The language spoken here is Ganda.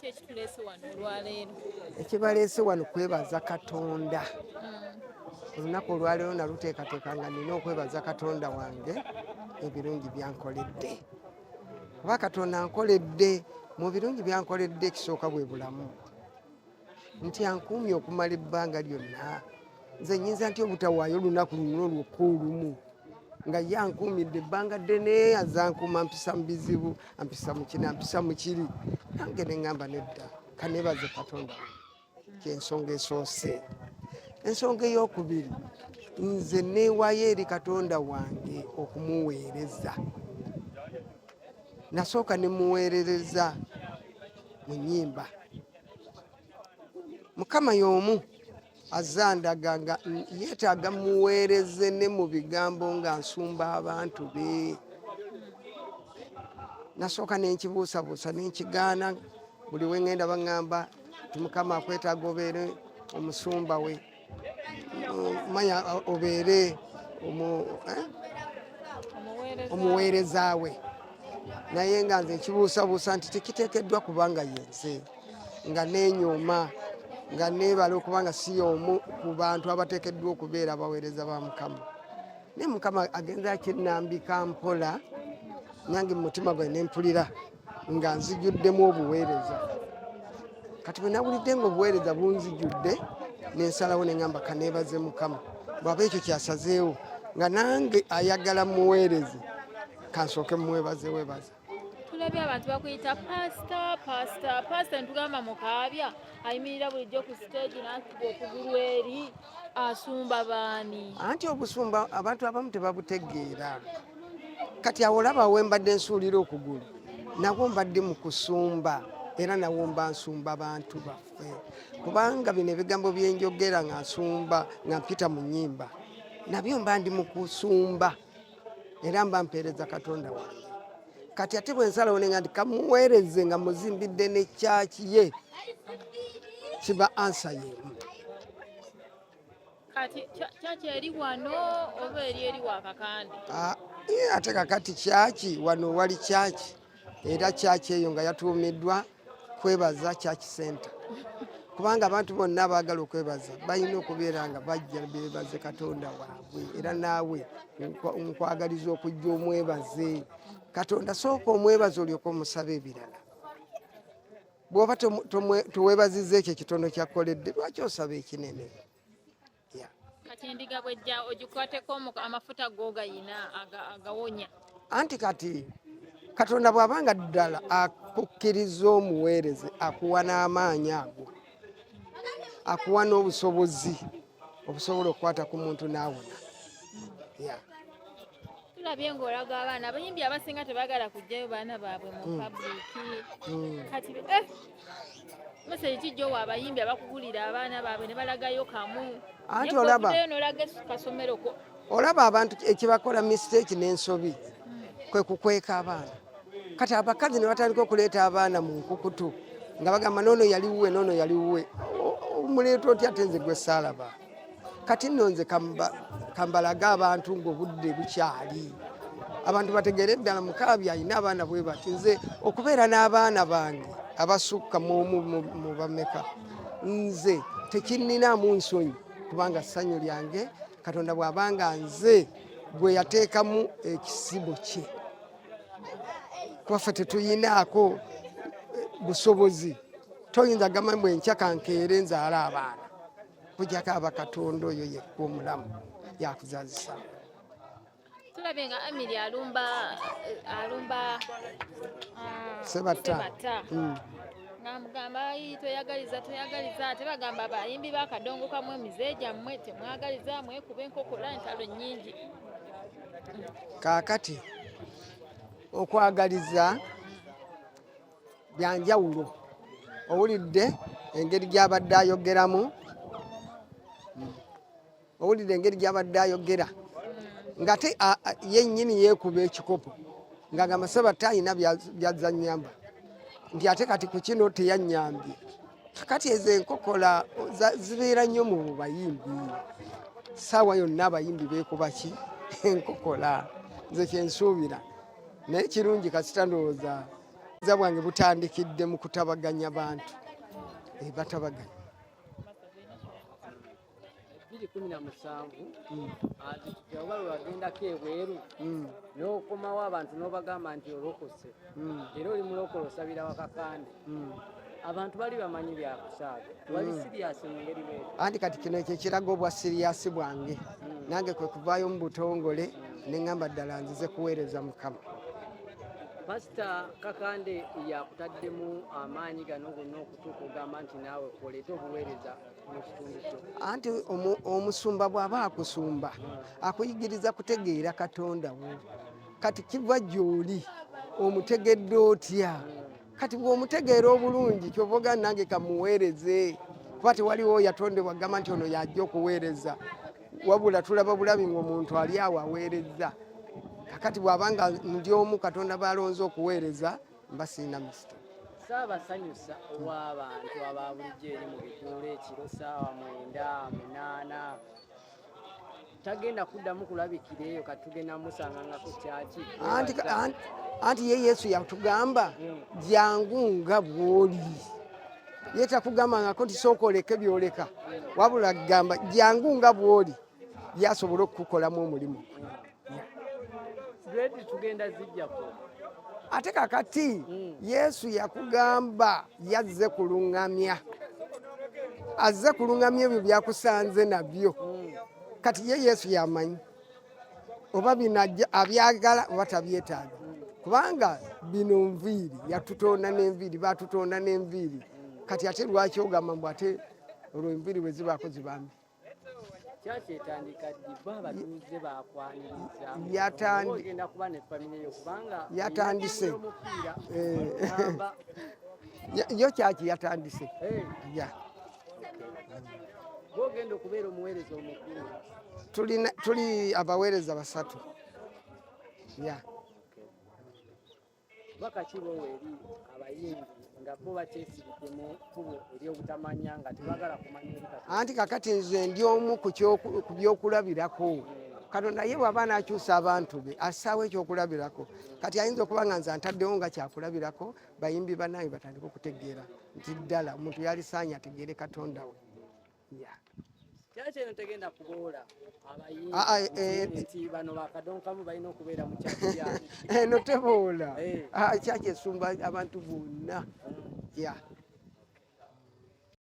ekituleese wano olwaleero? Ekibaleese wano kwebaza Katonda. Olunaku olwaleero naluteekateeka nga nina okwebaza Katonda wange ebirungi byankoledde. Kuba Katonda ankoledde, mu birungi byankoledde ekisooka bwe bulamu. Nti ankuumye okumala ebbanga lyonna. Nze nnyinza nti obutawaayo olunaku luno lwokka olumu nga ye ankuumidde ebbanga ddene, azankuuma mpisa mu bizibu, ampisa mu kino, ampisa mu kiri. Nange ne ŋŋamba nedda, kaneebaze Katonda ky'ensonga esoose. Ensonga ey'okubiri, nze neewaayo eri Katonda wange okumuweereza. Nasooka ne muweerereza mu nnyimba. Mukama y'omu azandaga nga yeetaaga muweereze ne mu bigambo nga nsumba abantu be. Nasooka nenkibuusabuusa nenkigaana, buli we ŋŋenda baŋŋamba ti Mukama akwetaaga obeere omusumba we, manya obeere omuweereza we. Naye nga nze nkibuusabuusa nti tekiteekeddwa kubanga yenze, nga neenyooma, nga neebala okubanga si y'omu ku bantu abateekeddwa okubeera abaweereza ba Mukama. Naye Mukama agenza akinnambika mpola, nange mu mutima gwe ne mpulira nga nzijjuddemu obuweereza. Kati bwe nawulidde ng'obuweereza bunzijjudde, ne nsalawo ne ŋŋamba kaneebaze Mukama. Bw'aba ekyo kyasazeewo nga nange ayagala muweereze, kansooke mumwebaze weebaza. Tulabye abantu bakuyita pasita ntugamba mukaabya ayimirira bulijjo ku siteegi n'akuba okugulu eri asumba baani. Anti obusumba abantu abamu tebabutegeera. Kati awo olaba we mbadde nsuulira okugulu, nawo mbadde mu kusumba, era nawo mba nsumba bantu baffe. Kubanga bino ebigambo bye njogera nga nsumba, nga mpita mu nnyimba, nabyo mba ndi mu kusumba, era mba mpeereza Katonda wange. Kati ate bwe nsalawo ne nga nti kamuweereze nga muzimbidde ne kyaki ye, kiba ansa y'emu. Kati kyaki eri wano oba eri Wakakande? Ate kakati kyaki wano wali kyaki, era kyaki eyo nga yatuumiddwa kwebaza kyaki center. Kubanga abantu bonna abaagala okwebaza balina okubeera nga bajja beebaze Katonda waabwe, era naawe nkwagaliza okujja omwebaze Katonda. Sooka omwebaze olyoka omusaba ebirala. Bw'oba tuweebazizza ekyo ekitono kyakkoledde, lwaki osaba ekinene? Kati endiga bwejja ogikwateko amafuta g'ogayina agawonya. Anti kati Katonda bw'abanga ddala akukkiriza omuweereze, akuwa n'amaanyi ago, akuwa n'obusobozi obusobola okukwata ku muntu n'awona. Tulabye ng'olaga abaana abayimbi abasinga tebaagala kujjayo baana baabwe mu pabuliiki. Kati message kijja owa abayimbi abakugulira abaana baabwe ne balagayo kamu. Anti olaba kasomero ko. Olaba abantu ekibakola mistake n'ensobi kwe kukweka abaana. Kati abakazi ne batandika okuleeta abaana mu nkukutu nga bagamba noono yali wuwe, noono yali wuwe. Omuleeta otya ate nze gwe saalaba. Kati nno nze kambalaga abantu ng'obudde bukyali. Abantu bategeere ddala Mukaabya alina abaana bwe bati. Nze okubeera n'abaana bange abasukka mu bameka, nze tekinninaamu nsonyi kubanga ssanyu lyange Katonda bw'abanga nze gwe yateekamu ekisibo kye. Kubaffe tetuyinaako busobozi. Toyinza gamba mbwe enkya kankeere nzaala abaana. Kujjako aba Katonda oyo yekka omulamu yakuzaazisa. Tulabye nga Emily alumba Sebatta. Ng'amugamba toyagaliza ate bagamba abayimbi b'akadongo kamwe emize gyammwe temwagaliza mwekuba enkokola entalo nnyingi. Kaakati okwagaliza byanjawulo. Owulidde engeri gy'abadde ayogeramu, ng'ate yennyini yeekuba ekikopo ng'agamba Sebatta alina byazannyamba, nti ate kati ku kino teyannyambye. Kakati ezo enkokola zibeera nnyo mu bayimbi. Ssaawa yonna abayimbi beekuba ki? Enkokola. Nze kyensuubira. Naye kirungi kasita ndowooza obuyinza bwange butandikidde mu kutabaganya bantu. Batabaganya. 2017 oba lwagendako ebweru n'okomawo abantu n'obagamba nti olokose era oli mulokole osabira wakakande abantu bali bamanyi byakusaaga wali siriyasi mu ngeri bweru. Anti kati kino ekyo ekiraga obwa siriyasi bwange nange kwe kuvaayo mu butongole ne ŋŋamba ddala nzize kuweereza Mukama. Pasita Kakande yakutaddemu amaanyi gano gonna okutuuka ogamba nti naawe koleeta obuweereza mu kitundu kyo. Anti omusumba bw'aba akusumba akuyigiriza kutegeera Katonda wo. Kati kiva gy'oli omutegedde otya? Kati bw'omutegeera obulungi kyova ogamba nange kamuweereze. Kuba tewaliwo yatondebwa gamba nti ono yajja okuweereza. Wabula tulaba bulabi ng'omuntu ali awo aweereza. Kakati bw'abanga ndi omu Katonda b'alonze okuweereza mba sirina misito. Saabasanyusa ow'abantu abaabulijjo eri mu bituula ekiro ssaawa 9, 8 tagenda kuddamu kulabikira eyo kati tugenda musanganga ku kyaki. Anti ye Yesu yatugamba jangu nga bw'oli. Ye takugambangako nti sooka oleke byoleka, wabula gamba jangu nga bw'oli yasobola okukukolamu omulimu. Grade tugenda zijjako. Ate kakati Yesu yakugamba yazze kuluŋŋamya. Azze kuluŋŋamya ebyo byakusanze nabyo. Kati ye Yesu yamanyi oba binajja abyagala oba tabyetaaga. Kubanga bino nviiri yatutonda n'enviiri, batutonda n'enviiri. Kati ate lwaki ogamba mbu ate olwo enviiri bwe zibaako zibambi? Kyaketandika ddi bo abatuuze bakwaniriza ogenda kuba ne famire yo kubanga yatandise yo kyaki yatandise bwogenda okubeera omuweereza omukulu. Tuli abaweereza 3. Bakakibo eri abayimbi nga bo bakyesibidde mu kkubo ery'obutamanya nga tebagala kumanya ebikati. Anti kakati nze ndi omu ku byokulabirako. Katonda ye bw'aba n'akyusa abantu be assaawo ekyokulabirako. Kati ayinza okuba nga nze antaddewo nga kyakulabirako bayimbi bannange batandika okutegeera nti ddala omuntu yalisaanye ategeere Katonda we. Kyaki eno tegenda kuboola abayimbi nti bano bakadonkamu balina okubeera mu kyaki eno teboola kyaki esumba abantu bonna.